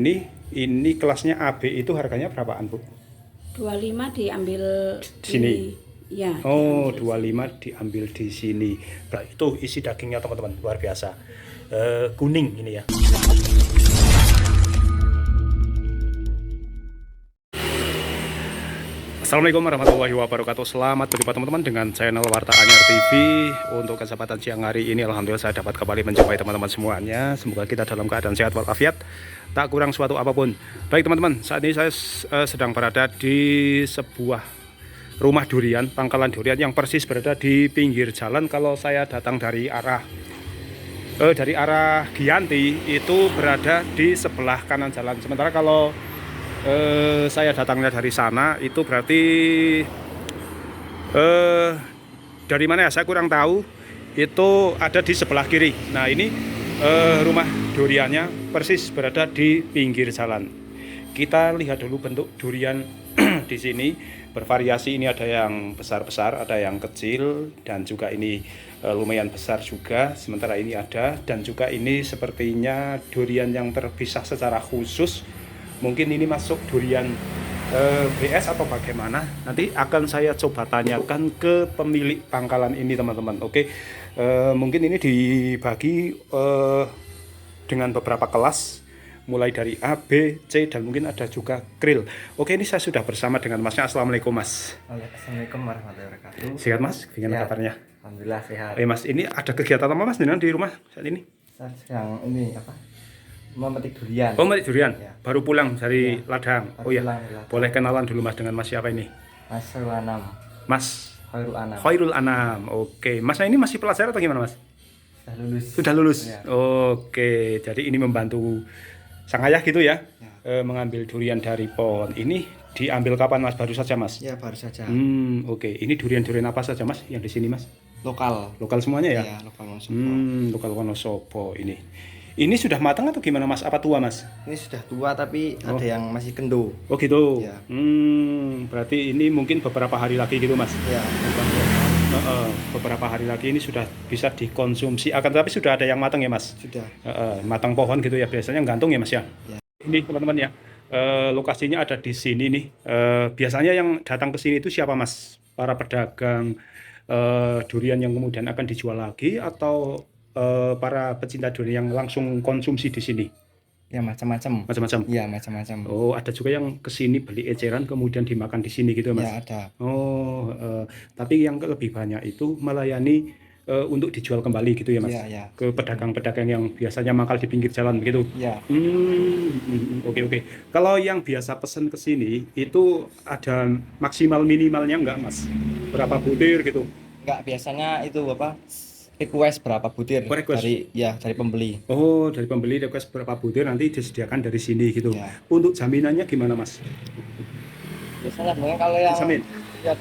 Ini kelasnya AB itu harganya berapaan, Bu? 25 diambil Di sini. Ya. Oh, 25 diambil di sini. Nah, itu isi dagingnya teman-teman, luar biasa. Kuning ini ya. Assalamualaikum warahmatullahi wabarakatuh. Selamat berjumpa teman-teman dengan channel Warta Anyar TV. Untuk kesempatan siang hari ini, alhamdulillah saya dapat kembali menjumpai teman-teman semuanya. Semoga kita dalam keadaan sehat walafiat, tak kurang suatu apapun. Baik teman-teman, saat ini saya sedang berada di sebuah rumah durian, pangkalan durian yang persis berada di pinggir jalan. Kalau saya datang dari arah Giyanti, itu berada di sebelah kanan jalan. Sementara kalau saya datangnya dari sana, itu berarti dari mana ya, saya kurang tahu. Itu ada di sebelah kiri. Nah, ini rumah duriannya persis berada di pinggir jalan. Kita lihat dulu bentuk durian di sini bervariasi. Ini ada yang besar-besar, ada yang kecil, dan juga ini lumayan besar juga. Sementara ini ada, dan juga ini sepertinya durian yang terpisah secara khusus. Mungkin ini masuk durian BS atau bagaimana, nanti akan saya coba tanyakan ke pemilik pangkalan ini teman-teman. Oke, mungkin ini dibagi dengan beberapa kelas, mulai dari A, B, C, dan mungkin ada juga krill. Oke, ini saya sudah bersama dengan Masnya. Assalamualaikum Mas. Assalamualaikum warahmatullahi wabarakatuh. Sehat Mas? Gimana kabarnya? Alhamdulillah sehat. Mas, ini ada kegiatan apa Mas dengan di rumah saat ini? Saya sedang ini memetik durian. Oh, memetik durian? Ya. Baru pulang dari ladang? Oh ya, boleh kenalan dulu Mas dengan Mas siapa ini? Mas Khairul Anam. Mas Khairul Anam. Oke, Mas ini masih pelajar atau gimana Mas? Sudah lulus. Sudah lulus? Ya. Oke, jadi ini membantu sang ayah gitu ya, mengambil durian dari pohon. Ini diambil kapan Mas? Baru saja Mas? Ya, baru saja. Oke, ini durian-durian apa saja Mas yang di sini Mas? Lokal Semuanya ya? Ya, lokal Wonosobo. Lokal Wonosobo ini. Ini sudah matang atau gimana Mas? Apa tua Mas? Ini sudah tua tapi ada yang masih kendo. Oh gitu. Ya. Berarti ini mungkin beberapa hari lagi gitu Mas? Ya. Beberapa hari lagi ini sudah bisa dikonsumsi. Akan tapi sudah ada yang matang ya Mas? Sudah. Matang pohon gitu ya, biasanya gantung ya Mas ya? Ya. Ini teman-teman ya, lokasinya ada di sini nih. Biasanya yang datang ke sini itu siapa Mas? Para pedagang durian yang kemudian akan dijual lagi, atau para pecinta durian yang langsung konsumsi di sini? Ya, macam-macam. Macam-macam. Iya, macam-macam. Oh, ada juga yang ke sini beli eceran kemudian dimakan di sini gitu Mas? Ya, ada. Oh, tapi yang lebih banyak itu melayani untuk dijual kembali gitu ya Mas? Ya, ya. Ke pedagang-pedagang yang biasanya mangkal di pinggir jalan begitu? Ya. Oke. Kalau yang biasa pesan ke sini itu ada maksimal minimalnya enggak Mas? Berapa butir gitu? Enggak, biasanya itu request berapa butir dari pembeli. Oh, dari pembeli request berapa butir, nanti disediakan dari sini gitu. Ya. Untuk jaminannya gimana Mas? Biasanya kalau yang Jamin? ya,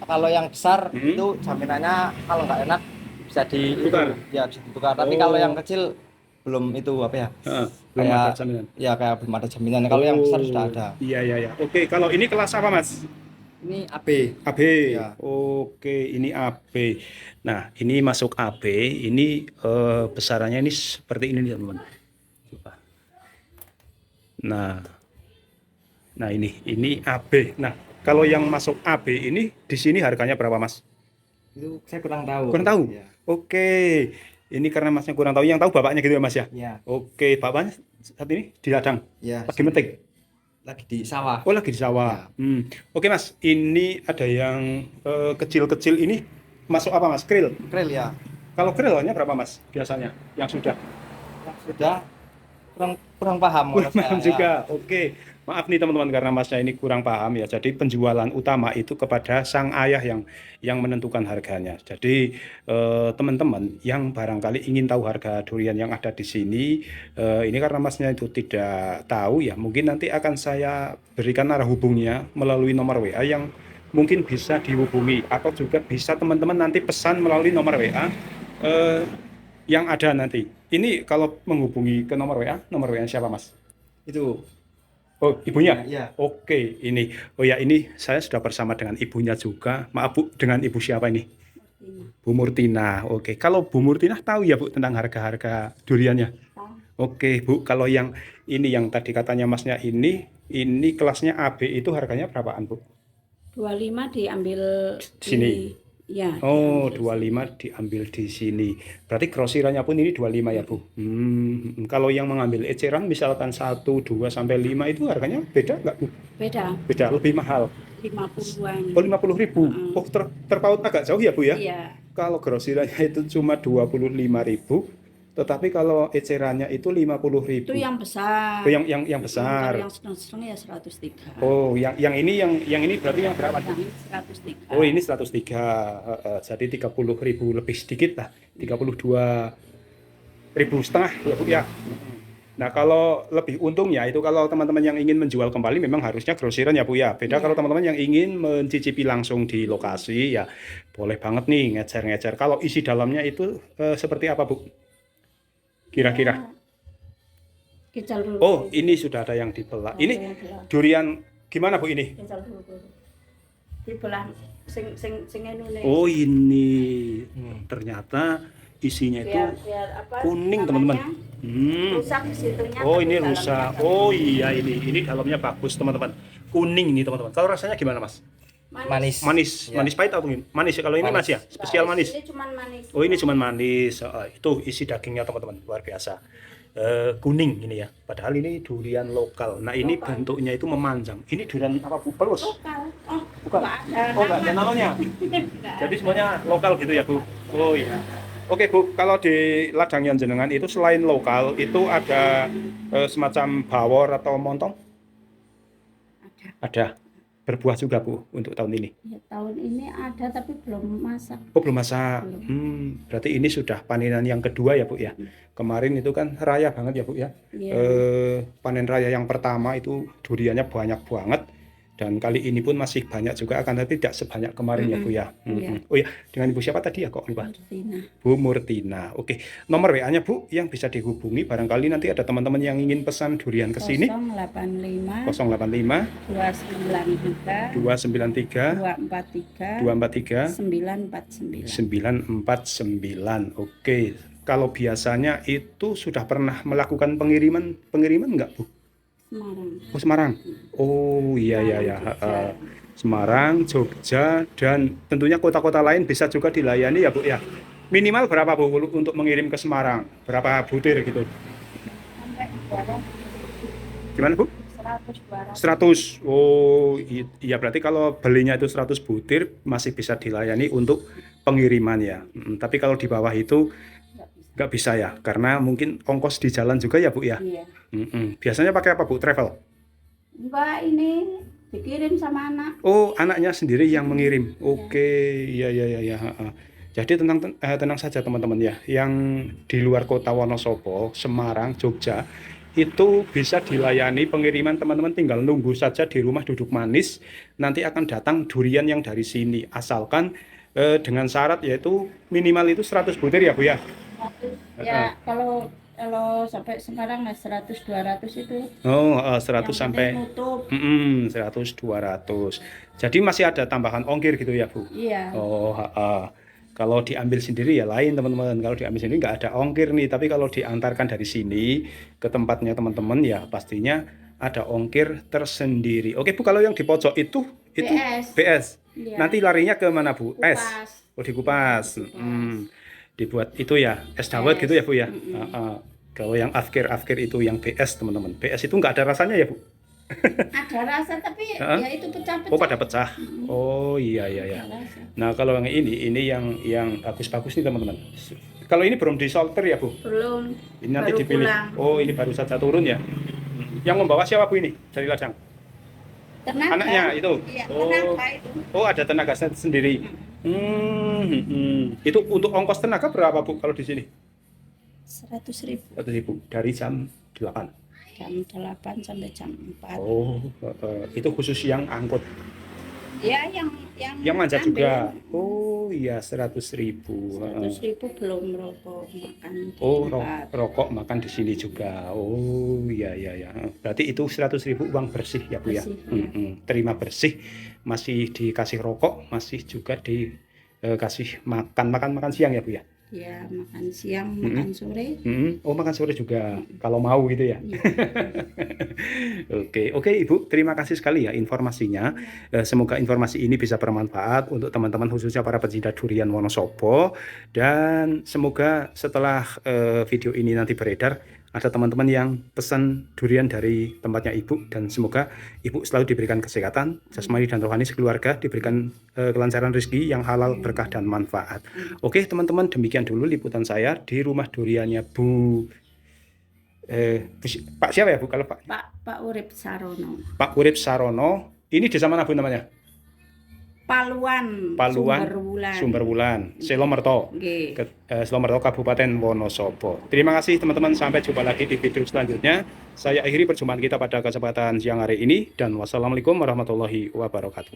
kalau yang besar itu jaminannya kalau nggak enak bisa Ditukar? bisa ditukar. Tapi kalau yang kecil belum belum ada jaminan. Ya, kayak belum ada jaminan. Kalau yang besar sudah ada. Iya. Oke, kalau ini kelas apa Mas? Ini AB. AB. Ya. Oke, ini AB. Nah, ini masuk AB. Ini besarannya ini seperti ini nih teman-teman. Coba. Nah ini AB. Nah, kalau yang masuk AB ini di sini harganya berapa Mas? Itu saya kurang tahu. Kurang tahu? Ya. Oke. Ini karena Masnya kurang tahu, yang tahu bapaknya gitu ya Mas ya? Ya. Oke, bapaknya saat ini di ladang. Ya. Lagi metik. Lagi di sawah. Oh, lagi di sawah. Ya. Oke Mas, ini ada yang kecil-kecil ini masuk apa Mas? Krill. Krill ya. Kalau krillnya berapa Mas biasanya? Yang sudah? Yang sudah kurang paham. Kurang paham juga. Oke. Maaf nih teman-teman, karena Masnya ini kurang paham ya. Jadi penjualan utama itu kepada sang ayah yang menentukan harganya. Jadi teman-teman yang barangkali ingin tahu harga durian yang ada di sini, ini karena Masnya itu tidak tahu ya, mungkin nanti akan saya berikan arah hubungnya melalui nomor WA yang mungkin bisa dihubungi, atau juga bisa teman-teman nanti pesan melalui nomor WA yang ada nanti. Ini kalau menghubungi ke nomor WA siapa Mas? Itu. Oh, ibunya? Ya. Oke, ini. Oh ya, ini saya sudah bersama dengan ibunya juga. Maaf Bu, dengan ibu siapa ini? Bu Murtina. Oke, kalau Bu Murtina tahu ya Bu tentang harga-harga duriannya? Oke Bu, kalau yang ini yang tadi katanya Masnya ini kelasnya AB itu harganya berapaan Bu? 25 diambil Sini. Ya. Oh, diambil 25 diambil di sini. Berarti grosirannya pun ini 25 ya Bu? Kalau yang mengambil eceran misalkan 1, 2 sampai 5 itu harganya beda nggak Bu? Beda Beda, lebih mahal. 50-an. Oh, 50.000. Oh, terpaut agak jauh ya Bu ya? Iya. Kalau grosirannya itu cuma 25.000, tetapi kalau ecerannya itu 50.000. Itu yang besar. Oh, yang besar. Kalau yang sedang-sedang ya 103. Oh, yang ini berarti yang berapa? Yang ini 103. Oh, ini 103. Jadi 30.000 lebih sedikit lah. 32.500 ya Bu ya. Nah, kalau lebih untungnya itu kalau teman-teman yang ingin menjual kembali memang harusnya grosiran ya Bu ya. Beda Iya. kalau teman-teman yang ingin mencicipi langsung di lokasi ya boleh banget nih ngecer-ngecer. Kalau isi dalamnya itu seperti apa Bu? Kira-kira. Kical dulu. Oh, ini sudah ada yang dibelah. Ini yang belah. durian gimana Bu ini? Kical dulu. Dibelah sing anu nih. Oh, ini ternyata isinya itu biar apa? kuning teman-teman. Rusak di situnya. Oh, tapi ini dalamnya rusak. ada. Oh iya, ini dalamnya bagus teman-teman. Kuning ini teman-teman. Kalau rasanya gimana Mas? Manis. Manis, Ya. manis pahit atau gimana? Manis ya kalau ini Mas Manis. ya, spesial manis. Ini cuman manis. Oh, ini cuman manis. Itu isi dagingnya teman-teman, luar biasa. Kuning ini ya. Padahal ini durian lokal. Nah, ini bentuknya itu memanjang. Ini durian apa Bu? Pelus? Lokal. Oh, Bukan. Oh, enggak ada namanya. Jadi semuanya lokal gitu ya Bu. Oh iya. Oke Bu, kalau di ladangnya jenengan itu selain lokal itu ada semacam bawor atau montong? Ada. Berbuah juga Bu untuk tahun ini. Ya, tahun ini ada tapi belum masak. Oh, belum masak. Berarti ini sudah panenan yang kedua ya Bu ya. Kemarin itu kan raya banget ya Bu ya. Iya. Panen raya yang pertama itu duriannya banyak banget. Dan kali ini pun masih banyak juga, akan tapi tidak sebanyak kemarin ya Bu ya. Iya. Oh ya, dengan Ibu siapa tadi ya kok lupa? Martina. Bu Murtina. Oke, nomor WA-nya Bu yang bisa dihubungi barangkali nanti ada teman-teman yang ingin pesan durian ke sini. 085 085 293 243 243 949. 949. Oke, kalau biasanya itu sudah pernah melakukan pengiriman enggak Bu? Semarang. Oh, Semarang. Oh iya ya. Jogja. Semarang, Jogja, dan tentunya kota-kota lain bisa juga dilayani ya Bu ya. Minimal berapa Bu untuk mengirim ke Semarang? Berapa butir gitu? Sampai 200. Gimana Bu? 100 200. 100. Oh iya, berarti kalau belinya itu 100 butir masih bisa dilayani untuk pengiriman ya. Tapi kalau di bawah itu nggak bisa ya, karena mungkin ongkos di jalan juga ya Bu ya. Iya. Biasanya pakai apa Bu? Travel? Enggak, ini dikirim sama anak. Oh, anaknya sendiri yang mengirim. Oke, ya. Jadi tenang saja teman-teman ya. Yang di luar kota Wonosobo, Semarang, Jogja, itu bisa dilayani pengiriman teman-teman, tinggal nunggu saja di rumah duduk manis. Nanti akan datang durian yang dari sini. Asalkan dengan syarat yaitu minimal itu 100 butir ya Bu ya. Ya, kalau sampai Semarang 100 200 itu. Oh, 100 Yang sampai penting nutup. 100 200. Jadi masih ada tambahan ongkir gitu ya Bu. Iya. Oh, kalau diambil sendiri ya lain teman-teman. Kalau diambil sendiri nggak ada ongkir nih. Tapi kalau diantarkan dari sini ke tempatnya teman-teman ya pastinya ada ongkir tersendiri. Oke Bu, kalau yang di pojok itu BS. Iya. Nanti larinya ke mana Bu? Es. Kupas. Oh, dikupas. Dibuat itu ya es dawet gitu ya Bu ya. Kalau yang afkir itu yang BS teman-teman. BS itu nggak ada rasanya ya Bu? Ada rasa tapi ya itu pecah-pecah. Oh, pada pecah. Oh iya. Ada rasa. Nah, kalau yang ini yang bagus-bagus nih teman-teman. Kalau ini belum disolter ya Bu? Belum. Ini nanti Baru dipilih. pulang. Oh, ini baru saja turun ya. Yang membawa siapa Bu ini dari ladang? Tenaga. Anaknya itu. Iya, tenaga itu. Oh, ada tenaga sendiri. Itu untuk ongkos tenaga berapa Bu kalau di sini? 100.000. 100.000 dari jam 8. Jam 8 sampai jam 4. Oh, itu khusus yang angkut. Ya, Yang manjat ambil. juga. Oh iya, 100.000. 100.000 belum rokok makan di Oh, tempat. rokok makan di sini juga. Oh iya. Berarti itu 100.000 uang bersih ya Bu ya. Bersih, Terima bersih, masih dikasih rokok, masih juga dikasih makan siang ya Bu ya. Ya makan siang, makan sore. Oh, makan sore juga kalau mau gitu ya. Iya. Oke Ibu, terima kasih sekali ya informasinya. Semoga informasi ini bisa bermanfaat untuk teman-teman khususnya para pecinta durian Wonosobo, dan semoga setelah video ini nanti beredar ada teman-teman yang pesan durian dari tempatnya Ibu, dan semoga Ibu selalu diberikan kesehatan jasmani dan rohani sekeluarga, diberikan kelancaran rezeki yang halal, berkah dan manfaat. Oke teman-teman, demikian dulu liputan saya di rumah duriannya Pak siapa ya Bu kalau Pak? Pak Urip Sarono. Pak Urip Sarono. Ini desa mana Bu namanya? Paluan. Sumber Wulan, Selomerto. Nggih. Selomerto Kabupaten Wonosobo. Terima kasih teman-teman, sampai jumpa lagi di video selanjutnya. Saya akhiri perjumpaan kita pada kesempatan siang hari ini, dan wassalamualaikum warahmatullahi wabarakatuh.